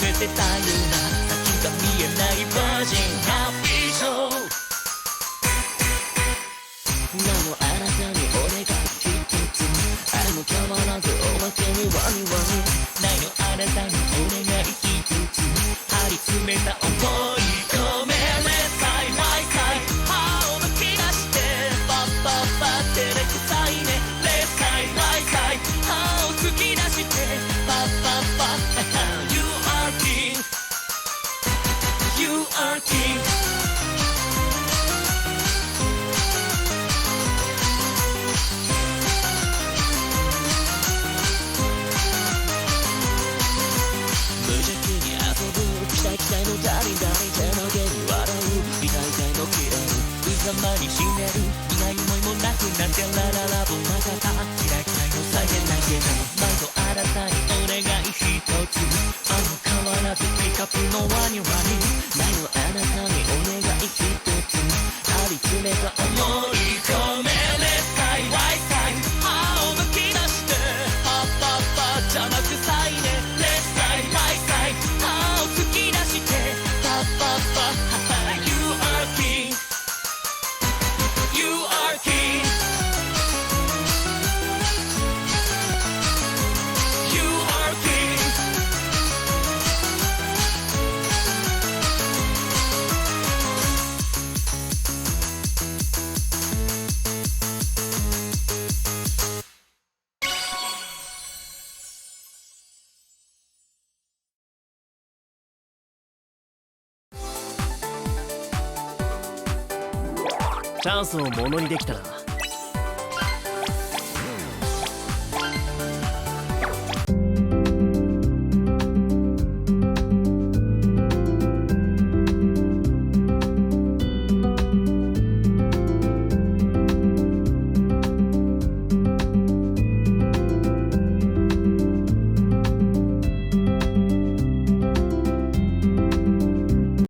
めてたような先が見えないバージンハッピーショー。なおあなたに俺が一つあれも変わらずおまけにワニワニないのあなたに俺が一つ張り詰めた思い込めれたい毎回歯をむき出してパッパッパってれくさいねれさい毎回歯を突き出してパッパッパ You are king You are king期待のダリンダリン手の毛に笑う痛い手の切れるざまに死ねるいない思いもなくなってラララボなかったキラキラのさえないけど毎度あなたに俺が一つ変わらずピカプのワニワニないのあなたに俺が一つ張り詰めた思い込めれたい Wi-Fi 歯をむき出してパッパッパじゃなくさいねレッサイマイサイ歯を突き出してパッパッパ You are king You are king You are kingチャンスをものにできたら